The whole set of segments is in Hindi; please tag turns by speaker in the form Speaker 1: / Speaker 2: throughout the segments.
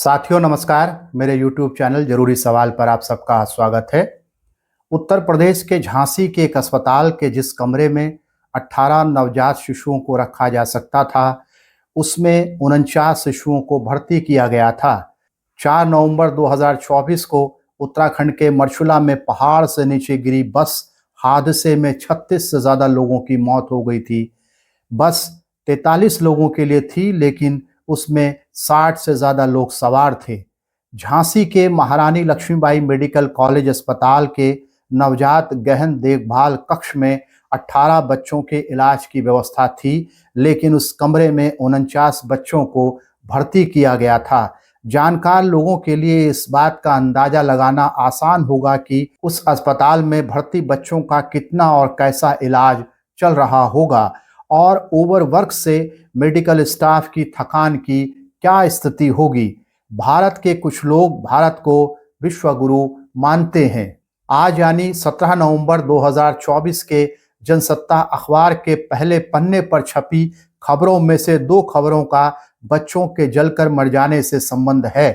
Speaker 1: साथियों नमस्कार। मेरे YouTube चैनल जरूरी सवाल पर आप सबका स्वागत है। उत्तर प्रदेश के झांसी के एक अस्पताल के जिस कमरे में 18 नवजात शिशुओं को रखा जा सकता था, उसमें 49 शिशुओं को भर्ती किया गया था। 4 नवंबर 2024 को उत्तराखंड के मरछुला में पहाड़ से नीचे गिरी बस हादसे में 36 से ज़्यादा लोगों की मौत हो गई थी। बस 43 लोगों के लिए थी, लेकिन उसमें 60 से ज़्यादा लोग सवार थे। झांसी के महारानी लक्ष्मीबाई मेडिकल कॉलेज अस्पताल के नवजात गहन देखभाल कक्ष में 18 बच्चों के इलाज की व्यवस्था थी, लेकिन उस कमरे में 49 बच्चों को भर्ती किया गया था। जानकार लोगों के लिए इस बात का अंदाजा लगाना आसान होगा कि उस अस्पताल में भर्ती बच्चों का कितना और कैसा इलाज चल रहा होगा और ओवरवर्क से मेडिकल स्टाफ की थकान की क्या स्थिति होगी। भारत के कुछ लोग भारत को विश्व गुरु मानते हैं। आज यानी 17 नवंबर 2024 के जनसत्ता अखबार के पहले पन्ने पर छपी खबरों में से 2 खबरों का बच्चों के जलकर मर जाने से संबंध है।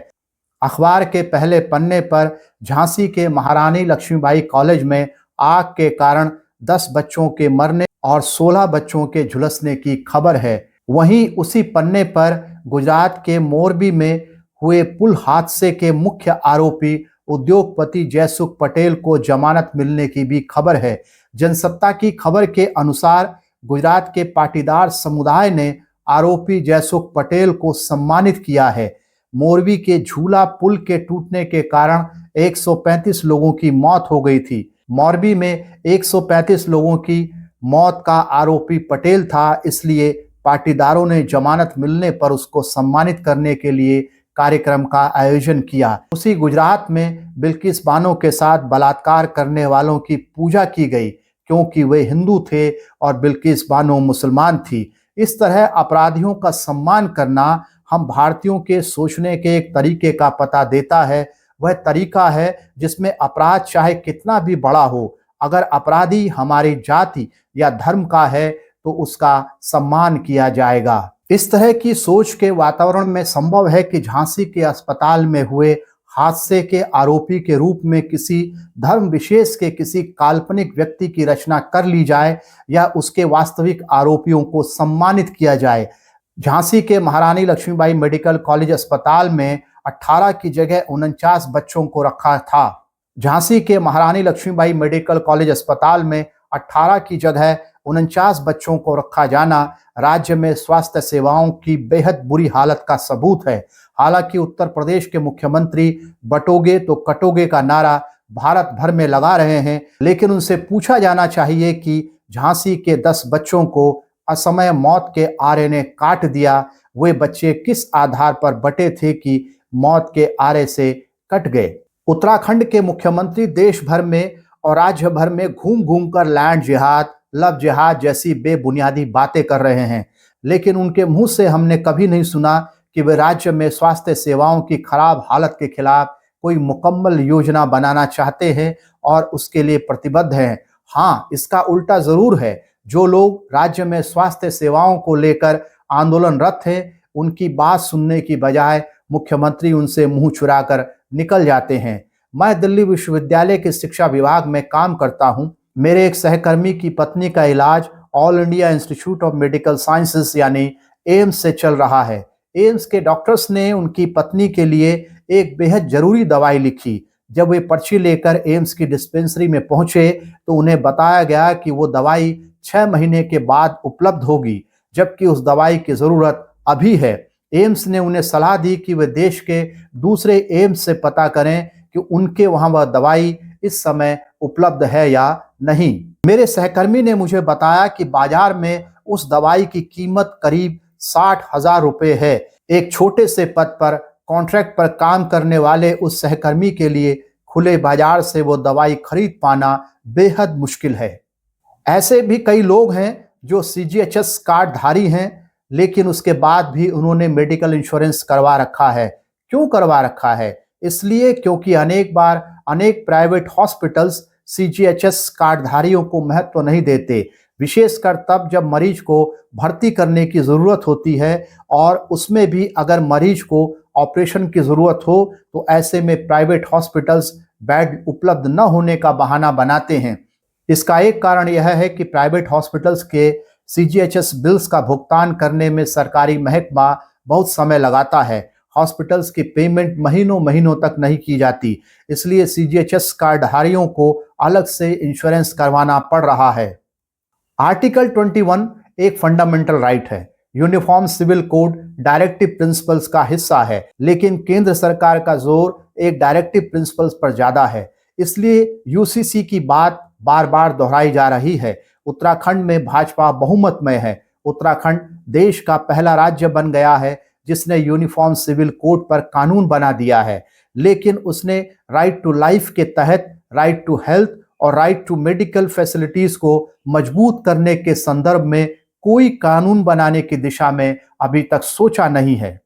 Speaker 1: अखबार के पहले पन्ने पर झांसी के महारानी लक्ष्मीबाई कॉलेज में आग के कारण 10 बच्चों के मरने और 16 बच्चों के झुलसने की खबर है। वहीं उसी पन्ने पर गुजरात के मोरबी में हुए पुल हादसे के मुख्य आरोपी उद्योगपति जयसुख पटेल को जमानत मिलने की भी खबर है। जनसत्ता की खबर के अनुसार गुजरात के पाटीदार समुदाय ने आरोपी जयसुख पटेल को सम्मानित किया है। मोरबी के झूला पुल के टूटने के कारण 135 लोगों की मौत हो गई थी। मोरबी में 135 लोगों की मौत का आरोपी पटेल था, इसलिए पाटीदारों ने जमानत मिलने पर उसको सम्मानित करने के लिए कार्यक्रम का आयोजन किया। उसी गुजरात में बिल्किस बानो के साथ बलात्कार करने वालों की पूजा की गई, क्योंकि वे हिंदू थे और बिल्किस बानो मुसलमान थी। इस तरह अपराधियों का सम्मान करना हम भारतीयों के सोचने के एक तरीके का पता देता है। वह तरीका है जिसमें अपराध चाहे कितना भी बड़ा हो, अगर अपराधी हमारी जाति या धर्म का है तो उसका सम्मान किया जाएगा। इस तरह की सोच के वातावरण में संभव है कि झांसी के अस्पताल में हुए हादसे के आरोपी के रूप में किसी धर्म विशेष के किसी काल्पनिक व्यक्ति की रचना कर ली जाए या उसके वास्तविक आरोपियों को सम्मानित किया जाए। झांसी के महारानी लक्ष्मीबाई मेडिकल कॉलेज अस्पताल में 18 की जगह 49 बच्चों को रखा था। झांसी के महारानी लक्ष्मीबाई मेडिकल कॉलेज अस्पताल में 18 की जगह 49 बच्चों को रखा जाना राज्य में स्वास्थ्य सेवाओं की बेहद बुरी हालत का सबूत है। हालांकि उत्तर प्रदेश के मुख्यमंत्री बटोगे तो कटोगे का नारा भारत भर में लगा रहे हैं, लेकिन उनसे पूछा जाना चाहिए कि झांसी के 10 बच्चों को असमय मौत के आरे ने काट दिया, वे बच्चे किस आधार पर बटे थे कि मौत के आरे से कट गए। उत्तराखंड के मुख्यमंत्री देश भर में और राज्य भर में घूम घूम कर लैंड जिहाद, लव जिहाद जैसी बेबुनियादी बातें कर रहे हैं, लेकिन उनके मुंह से हमने कभी नहीं सुना कि वे राज्य में स्वास्थ्य सेवाओं की खराब हालत के खिलाफ कोई मुकम्मल योजना बनाना चाहते हैं और उसके लिए प्रतिबद्ध हैं। हाँ, इसका उल्टा जरूर है। जो लोग राज्य में स्वास्थ्य सेवाओं को लेकर आंदोलनरत हैं, उनकी बात सुनने की बजाय मुख्यमंत्री उनसे मुंह चुराकर निकल जाते हैं। मैं दिल्ली विश्वविद्यालय के शिक्षा विभाग में काम करता हूं। मेरे एक सहकर्मी की पत्नी का इलाज all India institute of medical sciences यानी एम्स से चल रहा है। एम्स के डॉक्टर्स ने उनकी पत्नी के लिए एक बेहद जरूरी दवाई लिखी। जब वे पर्ची लेकर एम्स की डिस्पेंसरी में पहुंचे तो उन्हें बताया गया कि वो दवाई 6 महीने के बाद उपलब्ध होगी, जबकि उस दवाई की जरूरत अभी है। एम्स ने उन्हें सलाह दी कि वे देश के दूसरे एम्स से पता करें कि उनके वहां वह दवाई इस समय उपलब्ध है या नहीं। मेरे सहकर्मी ने मुझे बताया कि बाजार में उस दवाई की कीमत करीब 60,000 रुपए है। एक छोटे से पद पर कॉन्ट्रैक्ट पर काम करने वाले उस सहकर्मी के लिए खुले बाजार से वो दवाई खरीद पाना बेहद मुश्किल है। ऐसे भी कई लोग हैं जो CGHS कार्ड धारी हैं, लेकिन उसके बाद भी उन्होंने मेडिकल इंश्योरेंस करवा रखा है। क्यों करवा रखा है? इसलिए क्योंकि अनेक बार अनेक प्राइवेट हॉस्पिटल्स CGHS कार्डधारियों को महत्व नहीं देते, विशेषकर तब जब मरीज को भर्ती करने की ज़रूरत होती है और उसमें भी अगर मरीज को ऑपरेशन की ज़रूरत हो तो ऐसे में प्राइवेट हॉस्पिटल्स बेड उपलब्ध न होने का बहाना बनाते हैं। इसका एक कारण यह है कि प्राइवेट हॉस्पिटल्स के सीजीएचएस बिल्स का भुगतान करने में सरकारी महकमा बहुत समय लगाता है। हॉस्पिटल्स की पेमेंट महीनों महीनों तक नहीं की जाती, इसलिए सीजीएचएस कार्डधारियों को अलग से इंश्योरेंस करवाना पड़ रहा है। आर्टिकल 21 एक फंडामेंटल राइट है। Uniform civil code directive principles का हिस्सा है, लेकिन केंद्र सरकार का जोर एक डायरेक्टिव प्रिंसिपल्स पर ज्यादा है, इसलिए यूसीसी की बात बार बार दोहराई जा रही है। उत्तराखंड में भाजपा बहुमत में है। उत्तराखंड देश का पहला राज्य बन गया है जिसने यूनिफॉर्म सिविल कोड पर कानून बना दिया है, लेकिन उसने राइट टू लाइफ के तहत राइट टू हेल्थ और राइट टू मेडिकल फैसिलिटीज को मजबूत करने के संदर्भ में कोई कानून बनाने की दिशा में अभी तक सोचा नहीं है।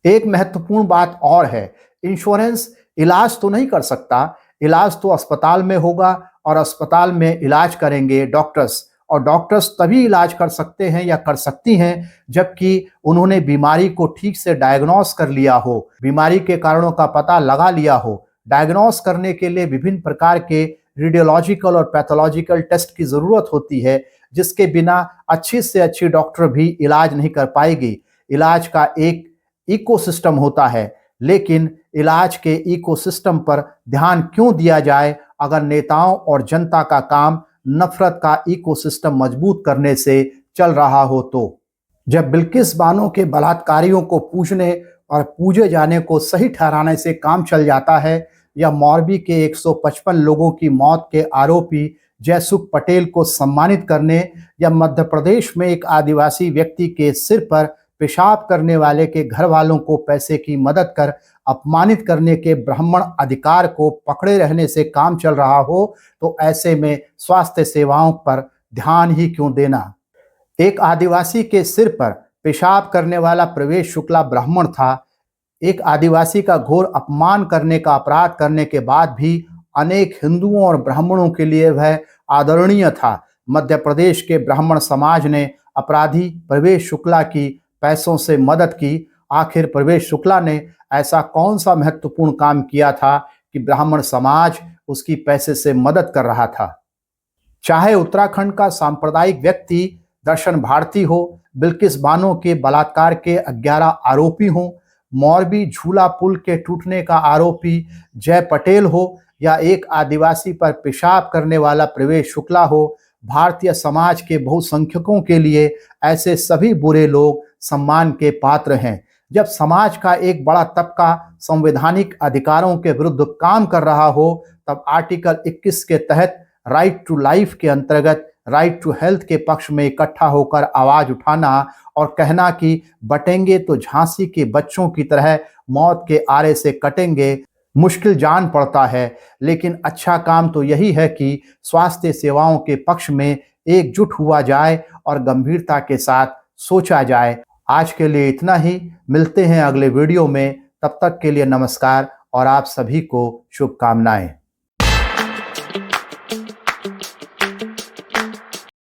Speaker 1: एक महत्वपूर्ण बात और है, इंश्योरेंस इलाज तो नहीं कर सकता, इलाज तो अस्पताल में होगा और अस्पताल में इलाज करेंगे डॉक्टर्स, और डॉक्टर्स तभी इलाज कर सकते हैं या कर सकती हैं जबकि उन्होंने बीमारी को ठीक से डायग्नोस कर लिया हो, बीमारी के कारणों का पता लगा लिया हो। डायग्नोस करने के लिए विभिन्न प्रकार के रेडियोलॉजिकल और पैथोलॉजिकल टेस्ट की जरूरत होती है, जिसके बिना अच्छी से अच्छी डॉक्टर भी इलाज नहीं कर पाएगी। इलाज का एक इकोसिस्टम होता है, लेकिन इलाज के इकोसिस्टम पर ध्यान क्यों दिया जाए अगर नेताओं और जनता का काम नफरत का इकोसिस्टम मजबूत करने से चल रहा हो तो। जब बिल्किस बानो के बलात्कारियों को पूछने और पूजे जाने को सही ठहराने से काम चल जाता है, या मौरबी के 155 लोगों की मौत के आरोपी जयसुख पटेल को सम्मानित करने, या मध्य प्रदेश में एक आदिवासी व्यक्ति के सिर पर पेशाब करने वाले के घर वालों को पैसे की मदद कर अपमानित करने के ब्राह्मण अधिकार को पकड़े रहने से काम चल रहा हो, तो ऐसे में स्वास्थ्य सेवाओं पर ध्यान ही क्यों देना। एक आदिवासी के सिर पर पेशाब करने वाला प्रवेश शुक्ला ब्राह्मण था। एक आदिवासी का घोर अपमान करने का अपराध करने के बाद भी अनेक हिंदुओं और ब्राह्मणों के लिए वह आदरणीय था। मध्य प्रदेश के ब्राह्मण समाज ने अपराधी प्रवेश शुक्ला की पैसों से मदद की। आखिर प्रवेश शुक्ला ने ऐसा कौन सा महत्वपूर्ण काम किया था कि ब्राह्मण समाज उसकी पैसे से मदद कर रहा था। चाहे उत्तराखंड का सांप्रदायिक व्यक्ति दर्शन भारती हो, बिल्किस बानो के बलात्कार के 11 आरोपी हों, मौरबी झूला पुल के टूटने का आरोपी जय पटेल हो, या एक आदिवासी पर पेशाब करने वाला प्रवेश शुक्ला हो, भारतीय समाज के बहुसंख्यकों के लिए ऐसे सभी बुरे लोग सम्मान के पात्र हैं। जब समाज का एक बड़ा तबका संवैधानिक अधिकारों के विरुद्ध काम कर रहा हो, तब आर्टिकल 21 के तहत राइट टू लाइफ के अंतर्गत राइट टू हेल्थ के पक्ष में इकट्ठा होकर आवाज उठाना और कहना कि बटेंगे तो झांसी के बच्चों की तरह मौत के आरे से कटेंगे, मुश्किल जान पड़ता है। लेकिन अच्छा काम तो यही है कि स्वास्थ्य सेवाओं के पक्ष में एकजुट हुआ जाए और गंभीरता के साथ सोचा जाए। आज के लिए इतना ही, मिलते हैं अगले वीडियो में। तब तक के लिए नमस्कार और आप सभी को शुभकामनाएं।